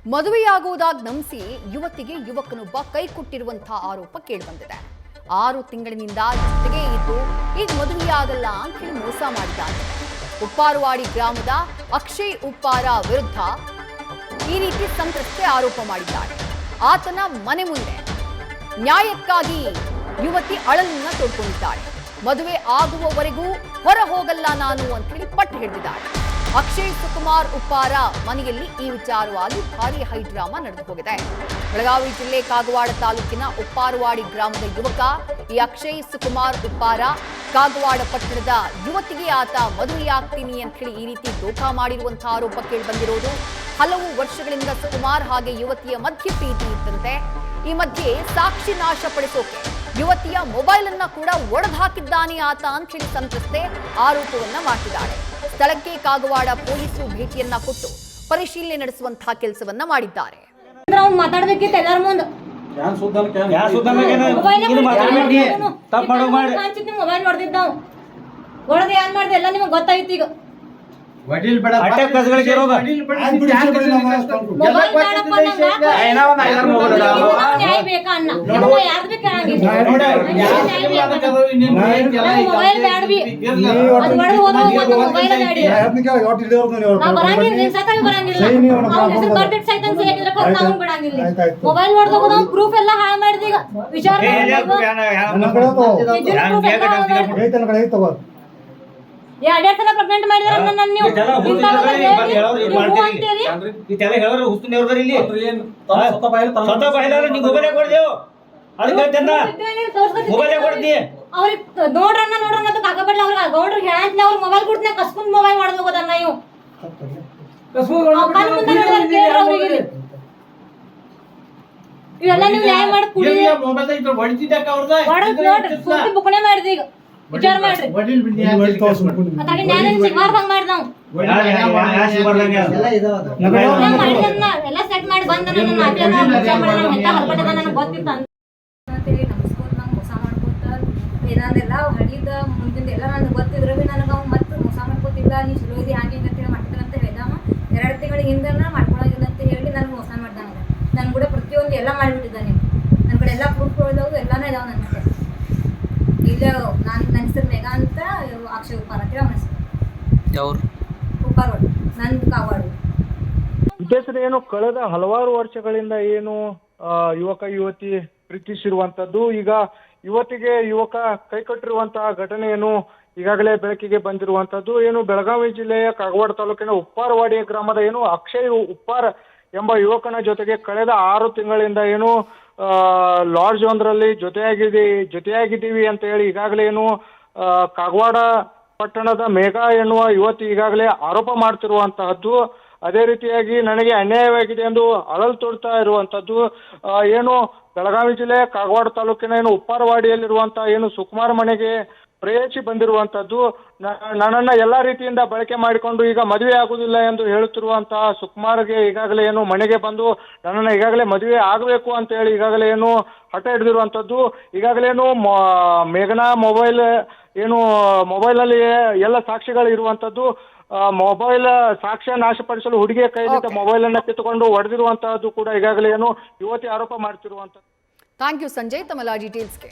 ಮದುವೆಯಾಗುವುದಾಗಿ ನಂಬಿಸಿ ಯುವತಿಗೆ ಯುವಕನೊಬ್ಬ ಕೈ ಕೊಟ್ಟಿರುವಂತಹ ಆರೋಪ ಕೇಳಿಬಂದಿದೆ. 6 ತಿಂಗಳಿನಿಂದ ಜೊತೆಗೆ ಇದ್ದು ಈಗ ಮದುವೆಯಾಗಲ್ಲ ಅಂತ ಹೇಳಿ ಮೋಸ ಮಾಡಿದ್ದಾರೆ. ಉಪ್ಪಾರವಾಡಿ ಗ್ರಾಮದ ಅಕ್ಷಯ್ ಉಪ್ಪಾರ ವಿರುದ್ಧ ಈ ರೀತಿ ಸಂತ್ರಸ್ತೆ ಆರೋಪ ಮಾಡಿದ್ದಾರೆ. ಆತನ ಮನೆ ಮುಂದೆ ನ್ಯಾಯಕ್ಕಾಗಿ ಯುವತಿ ಅಳಲನ್ನ ತೋಡ್ಕೊಂಡಿದ್ದಾಳೆ. ಮದುವೆ ಆಗುವವರೆಗೂ ಹೊರ ಹೋಗಲ್ಲ ನಾನು ಅಂತ ಹೇಳಿ ಪಟ್ಟು ಹಿಡಿದಿದ್ದಾರೆ. ಅಕ್ಷಯ್ ಸುಕುಮಾರ್ ಉಪ್ಪಾರ ಮನೆಯಲ್ಲಿ ಈ ವಿಚಾರವಾಗಿ ಭಾರಿ ಹೈಡ್ರಾಮಾ ನಡೆದು ಹೋಗಿದೆ. ಬೆಳಗಾವಿ ಜಿಲ್ಲೆ ಕಾಗವಾಡ ತಾಲೂಕಿನ ಉಪ್ಪಾರವಾಡಿ ಗ್ರಾಮದ ಯುವಕ ಈ ಅಕ್ಷಯ್ ಸುಕುಮಾರ್ ಉಪ್ಪಾರ ಕಾಗವಾಡ ಪಟ್ಟಣದ ಯುವತಿಗೆ ಆತ ಮದುವೆಯಾಗ್ತೀನಿ ಅಂತ ಹೇಳಿ ಈ ರೀತಿ ದೋಖಾ ಮಾಡಿರುವಂತಹ ಆರೋಪ ಕೇಳಿ ಬಂದಿರೋದು. ಹಲವು ವರ್ಷಗಳಿಂದ ಸುಕುಮಾರ್ ಹಾಗೆ ಯುವತಿಯ ಮಧ್ಯೆ ಪ್ರೀತಿ ಇತ್ತಂತೆ. ಈ ಮಧ್ಯೆ ಸಾಕ್ಷಿ ನಾಶಪಡಿಸೋಕೆ ಯುವತಿಯ ಮೊಬೈಲ್ ಅನ್ನ ಕೂಡ ಒಡೆದು ಹಾಕಿದ್ದಾನೆ ಆತ ಅಂತ ಹೇಳಿ ಸಂತ್ರಸ್ತೆ ಆರೋಪವನ್ನ ಮಾಡಿದ್ದಾರೆ. ಸ್ಥಳಕ್ಕೆ ಕಾಗವಾಡ ಪೊಲೀಸರು ಭೇಟಿಯನ್ನ ಕೊಟ್ಟು ಪರಿಶೀಲನೆ ನಡೆಸುವಂತಹ ಕೆಲಸವನ್ನ ಮಾಡಿದ್ದಾರೆ. ಮಾತಾಡ್ಬೇಕಿತ್ತು ಎಲ್ಲರ ಮುಂದೆ ಮೊಬೈಲ್ ನೋಡ್ತಿದ್ದಾವ್ ಹೊಡೆದು ಏನ್ ಮಾಡ್ದೆ ಎಲ್ಲ ನಿಮಗೆ ಗೊತ್ತಾಯ್ತು. ಈಗ ಮೊಬೈಲ್ ನೋಡ್ದಾಗ ಪ್ರೂಫ್ ಎಲ್ಲ ಹಾಳು ಮಾಡಿದ. ಈಗ ವಿಚಾರ ಎರಡೆರಡು ಸಲ ಪ್ರೆಗ್ನೆಂಟ್ ಮಾಡಿದಾರೆ ನನ್ನ ನೀವು ಅವ್ರಿಗೆ ನೋಡ್ರನ್ನ ನೋಡ್ರನ್ನ ಕಾಕಬಡ್ಲ ಅವ್ರಿಗೆ ಗೌಡ್ರಿಗೆ ಹೇಳಂತ ಅವ್ರ ಮೊಬೈಲ್ ಕೊಡ್ತೀನಿ ಕಸ್ಕೊಂಡ್ ಮೊಬೈಲ್ ಮಾಡ್ದು ಹೋಗೋದನ್ನ ಇವು ಇವೆಲ್ಲ ನೀವು ನ್ಯಾಯ ಮಾಡಿ ಕುಡಿ ನೋಡ್ರಿ ಬುಕ್ನೆ ಮಾಡಿದ್ವಿ. ಈಗ ವಿಚಾರ ಮಾಡ್ರಿ ಎಲ್ಲ ಸೆಟ್ ಮಾಡಿ ಬಂದ ಗೊತ್ತಿತ್ತ ಮೋಸ ಮಾಡ್ಕೊತ ಏನಾದೆಲ್ಲ ಹಡಿದ ಮುಂದಿನ ಎಲ್ಲ ನನಗೆ ಗೊತ್ತಿದ್ರು ಭೀ ನನಗೆ ಅವ್ ಮತ್ತೆ ಮೋಸ ಮಾಡ್ಕೊತಿಲ್ಲ. ನೀ ಚಲೋ ಇದೆ ಹಾಗೆ ಅಂತೇಳಿ ಮಾಡ್ತಾರ ಅಂತ ಹೇಳಿದವ. 2 ತಿಂಗಳ ಹಿಂದೆ ಮಾಡ್ಕೊಳಗಿಲ್ಲ ಅಂತ ಹೇಳಿ ನನಗೆ ಮೋಸ ಮಾಡ್ದಾನ. ನನ್ನ ಕೂಡ ಪ್ರತಿಯೊಂದು ಎಲ್ಲ ಮಾಡಿಬಿಟ್ಟಿದ್ದಾನೆ. ನನ್ನ ಕಡೆ ಎಲ್ಲ ಪ್ರೂಫ್ ಇದಾವೆ ಎಲ್ಲಾನು ಇದಾವೆ ನನ್ನ ಕಡೆ. ಇಲ್ಲ ನಾನು ನನ್ನ ಹೆಸರು ಮೇಘಾ ಅಂತ ಅಕ್ಷಯ್ ಉಪ್ಪಾರ ಅಂತ ಅವನ ಹೆಸರು ಉಪ್ಪಾರವಾಡ ನಂದು ಕಾಗವಾಡ. ವಿದೇಶದ ಏನು ಕಳೆದ ಹಲವಾರು ವರ್ಷಗಳಿಂದ ಏನು ಯುವಕ ಯುವತಿ ಪ್ರೀತಿಸಿರುವಂತದ್ದು, ಈಗ ಯುವತಿಗೆ ಯುವಕ ಕೈಕೊಟ್ಟಿರುವಂತಹ ಘಟನೆ ಏನು ಈಗಾಗಲೇ ಬೆಳಕಿಗೆ ಬಂದಿರುವಂತದ್ದು. ಏನು ಬೆಳಗಾವಿ ಜಿಲ್ಲೆಯ ಕಾಗವಾಡ ತಾಲೂಕಿನ ಉಪ್ಪಾರವಾಡಿ ಗ್ರಾಮದ ಏನು ಅಕ್ಷಯ್ ಉಪ್ಪಾರ ಎಂಬ ಯುವಕನ ಜೊತೆಗೆ ಕಳೆದ 6 ತಿಂಗಳಿಂದ ಏನು ಲಾಡ್ಜ್ ಒಂದರಲ್ಲಿ ಜೊತೆಯಾಗಿದ್ದೀವಿ ಅಂತ ಹೇಳಿ ಈಗಾಗಲೇ ಏನು ಕಾಗವಾಡ ಪಟ್ಟಣದ ಮೇಘಾ ಎನ್ನುವ ಯುವತಿ ಈಗಾಗಲೇ ಆರೋಪ ಮಾಡ್ತಿರುವಂತಹದ್ದು. ಅದೇ ರೀತಿಯಾಗಿ ನನಗೆ ಅನ್ಯಾಯವಾಗಿದೆ ಎಂದು ಅಳಲು ತೋಡ್ತಾ ಇರುವಂತದ್ದು. ಏನು ಬೆಳಗಾವಿ ಜಿಲ್ಲೆ ಕಾಗವಾಡ ತಾಲೂಕಿನ ಏನು ಉಪ್ಪಾರವಾಡಿಯಲ್ಲಿರುವಂತಹ ಏನು ಸುಕುಮಾರ್ ಮನೆಗೆ ಪ್ರೇಯಸಿ ಬಂದಿರುವಂತದ್ದು. ನನ್ನನ್ನ ಎಲ್ಲಾ ರೀತಿಯಿಂದ ಬಳಕೆ ಮಾಡಿಕೊಂಡು ಈಗ ಮದುವೆ ಆಗುವುದಿಲ್ಲ ಎಂದು ಹೇಳುತ್ತಿರುವಂತಹ ಸುಕುಮಾರ್ಗೆ ಈಗಾಗಲೇ ಏನು ಮನೆಗೆ ಬಂದು ನನ್ನನ್ನ ಈಗಾಗಲೇ ಮದುವೆ ಆಗಬೇಕು ಅಂತ ಹೇಳಿ ಈಗಾಗಲೇ ಏನು ಹಠ ಹಿಡಿದಿರುವಂತದ್ದು. ಈಗಾಗಲೇನು ಮೇಘನಾ ಮೊಬೈಲಲ್ಲಿ ಎಲ್ಲ ಸಾಕ್ಷಿಗಳು ಇರುವಂತದ್ದು. ಮೊಬೈಲ್ ಸಾಕ್ಷ್ಯ ನಾಶಪಡಿಸಲು ಹುಡುಗಿಯ ಕೈಯಿಂದ ಮೊಬೈಲ್ ಅನ್ನ ಕಿತ್ತುಕೊಂಡು ಹೊಡೆದಿರುವಂತಹದ್ದು ಕೂಡ ಈಗಾಗಲೇ ಏನು ಯುವತಿ ಆರೋಪ ಮಾಡ್ತಿರುವಂತದ್ದು. ಥ್ಯಾಂಕ್ ಯು ಸಂಜಯ್ ತಮ್ಮ ಡೀಟೇಲ್ಸ್ಗೆ.